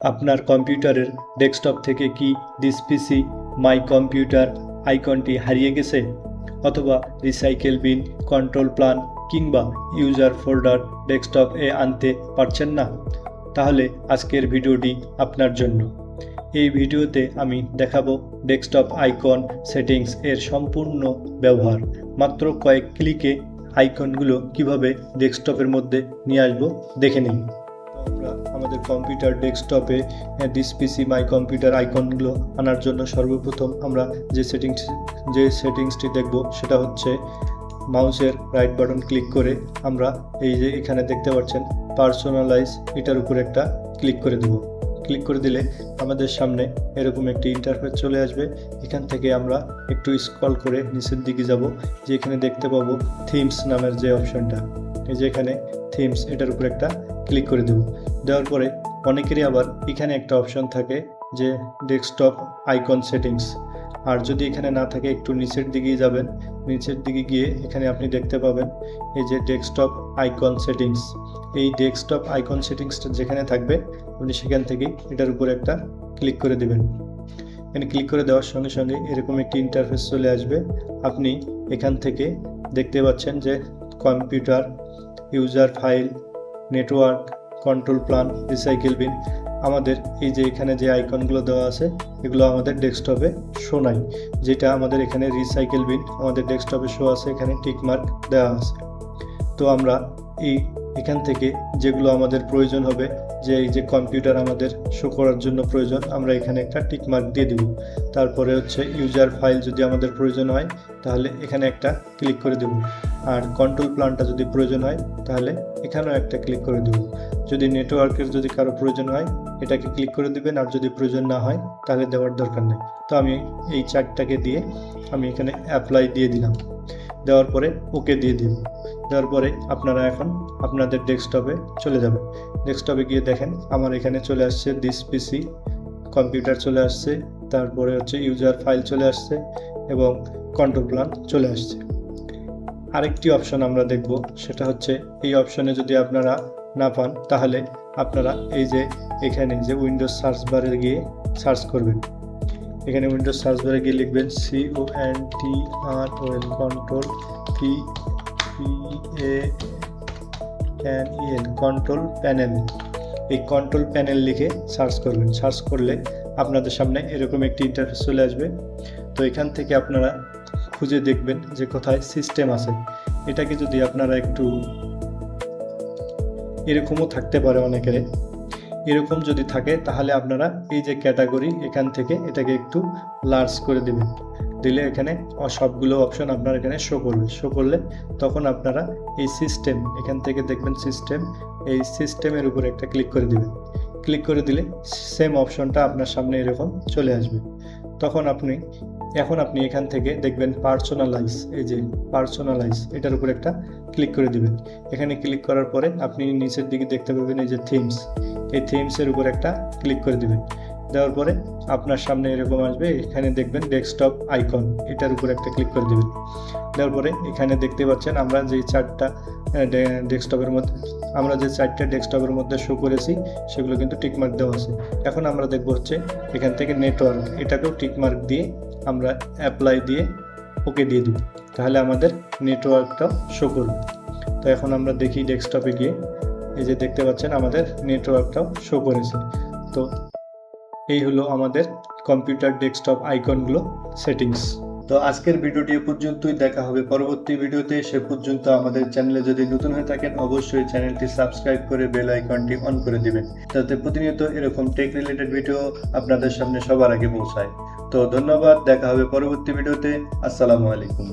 আপনার কম্পিউটারের ডেস্কটপ থেকে কি দিস পিসি মাই কম্পিউটার আইকনটি হারিয়ে গেছে, অথবা রিসাইকেল বিন, কন্ট্রোল প্ল্যান কিংবা ইউজার ফোল্ডার ডেস্কটপে আনতে পারছেন না? তাহলে আজকের ভিডিওটি আপনার জন্য। এই ভিডিওতে আমি দেখাবো ডেস্কটপ আইকন সেটিংস এর সম্পূর্ণ ব্যবহার। মাত্র কয়েক ক্লিকে আইকনগুলো কিভাবে ডেস্কটপের মধ্যে নিয়ে আসবো দেখে নিন। আমরা আমাদের কম্পিউটার ডেস্কটপে দিস পিসি মাই কম্পিউটার আইকনগুলো আনার জন্য সর্বপ্রথম আমরা যে সেটিংসটি দেখব সেটা হচ্ছে মাউসের রাইট বাটন ক্লিক করে আমরা এই যে এখানে দেখতে পাচ্ছেন পার্সোনালাইজ, এটার উপর একটা ক্লিক করে দেব। ক্লিক করে দিলে আমাদের সামনে এরকম একটি ইন্টারফেস চলে আসবে। এখান থেকে আমরা একটু স্ক্রল করে নিচের দিকে যাব, যে এখানে দেখতে পাবো থিমস নামের যে অপশনটা, এই যে এখানে থিমস, এটার উপর একটা ক্লিক করে দেব। দেওয়ার পরে অনেকেরই আবার এখানে একটা অপশন থাকে যে ডেস্কটপ আইকন সেটিংস, আর যদি এখানে না থাকে একটু নিচের দিকেই যাবেন। নিচের দিকে গিয়ে এখানে আপনি দেখতে পাবেন এই যে ডেস্কটপ আইকন সেটিংস। এই ডেস্কটপ আইকন সেটিংসটা যেখানে থাকবে আপনি সেখান থেকে এটার উপর একটা ক্লিক করে দেবেন। এখানে ক্লিক করে দেওয়ার সঙ্গে সঙ্গে এরকম একটি ইন্টারফেস চলে আসবে। আপনি এখান থেকে দেখতে পাচ্ছেন যে computer, user file, network, control প্ল্যান, রিসাইকেল বিন, আমাদের এই যে এখানে যে আইকনগুলো দেওয়া আছে এগুলো আমাদের ডেস্কটপে শো নাই। যেটা আমাদের এখানে রিসাইকেল বিন আমাদের ডেস্কটপে শো আছে, এখানে টিক মার্ক দেওয়া আছে। তো আমরা এখান থেকে যেগুলো আমাদের প্রয়োজন হবে, যে এই যে কম্পিউটার আমাদের শো করার জন্য প্রয়োজন, আমরা এখানে একটা টিক মার্ক দিয়ে দেব। তারপরে হচ্ছে ইউজার ফাইল যদি আমাদের প্রয়োজন হয় তাহলে এখানে একটা ক্লিক করে দেব। আর কন্ট্রোল প্ল্যানটা যদি প্রয়োজন হয় তাহলে এখানেও একটা ক্লিক করে দেব। যদি নেটওয়ার্কের যদি কারো প্রয়োজন হয় এটাকে ক্লিক করে দিবেন, আর যদি প্রয়োজন না হয় তাহলে দেওয়ার দরকার নেই। তো আমি এই চারটাকে দিয়ে আমি এখানে অ্যাপ্লাই দিয়ে দিলাম। দেওয়ার পরে ওকে দিয়ে দিব। দেওয়ার পরে আপনারা এখন আপনাদের ডেস্কটপে চলে যাবেন। ডেস্কটপে গিয়ে দেখেন আমার এখানে চলে আসছে দিস পিসি কম্পিউটার চলে আসছে, তারপরে হচ্ছে ইউজার ফাইল চলে আসছে এবং কন্ট্রোল প্ল্যান চলে আসছে। আরেকটি অপশন আমরা দেখব, সেটা হচ্ছে এই অপশনে যদি আপনারা না পান তাহলে আপনারা এই যে এখানে যে উইন্ডোজ সার্চ বারে গিয়ে সার্চ করবেন। এখানে উইন্ডোজ সার্চ বারে গিয়ে লিখবেন CONTROL control PANEL control panel. এই কন্ট্রোল প্যানেল লিখে সার্চ করবেন। সার্চ করলে আপনাদের সামনে এরকম একটি ইন্টারফেস চলে আসবে। তো এখান থেকে আপনারা খুঁজে দেখবেন যে কোথায় সিস্টেম আছে। এটাকে যদি আপনারা একটু, এরকমও থাকতে পারে অনেকের, এরকম যদি থাকে তাহলে আপনারা এই যে ক্যাটাগরি এখান থেকে এটাকে একটু লার্জ করে দেবেন। দিলে এখানে সবগুলো অপশন আপনার এখানে শো করবে। শো করলে তখন আপনারা এই সিস্টেম, এখান থেকে দেখবেন সিস্টেম, এই সিস্টেমের উপরে একটা ক্লিক করে দিবেন। ক্লিক করে দিলে সেম অপশনটা আপনার সামনে এরকম চলে আসবে। তখন এখন আপনি এখান থেকে দেখবেন পার্সোনালাইজ, এই যে পার্সোনালাইজ, এটার উপর একটা ক্লিক করে দিবেন। এখানে ক্লিক করার পরে আপনি নিচের দিকে দেখতে পাবেন এই যে থিমস, এই থিমসের উপর একটা ক্লিক করে দিবেন। দেওয়ার পরে আপনার সামনে এরকম আসবে, এখানে দেখবেন ডেস্কটপ আইকন, এটার উপর একটা ক্লিক করে দিবেন। দেওয়ার পরে এখানে দেখতে পাচ্ছেন আমরা যে চারটা ডেস্কটপের মধ্যে শো করেছি সেগুলো কিন্তু টিকমার্ক দেওয়া আছে। এখন আমরা দেখব হচ্ছে এখান থেকে নেটওয়ার্ক, এটাকেও টিকমার্ক দিয়ে আমরা অ্যাপ্লাই দিয়ে ওকে দিয়ে দিব, তাহলে আমাদের নেটওয়ার্কটাও শো করবে। তো এখন আমরা দেখি ডেস্কটপে গিয়ে, এই যে দেখতে পাচ্ছেন আমাদের নেটওয়ার্কটাও শো করেছে। তো এই হলো আমাদের কম্পিউটার ডেস্কটপ আইকনগুলো সেটিংস। তো আজকের ভিডিওটি এ পর্যন্তই, দেখা হবে পরবর্তী ভিডিওতে। সে পর্যন্ত আমাদের চ্যানেলে যদি নতুন হয়ে থাকেন অবশ্যই চ্যানেলটি সাবস্ক্রাইব করে বেল আইকনটি অন করে দিবেন, যাতে প্রতিনিয়ত এরকম টেক রিলেটেড ভিডিও আপনাদের সামনে সবার আগে পৌঁছায়। তো ধন্যবাদ, দেখা হবে পরবর্তী ভিডিওতে। আসসালামু আলাইকুম।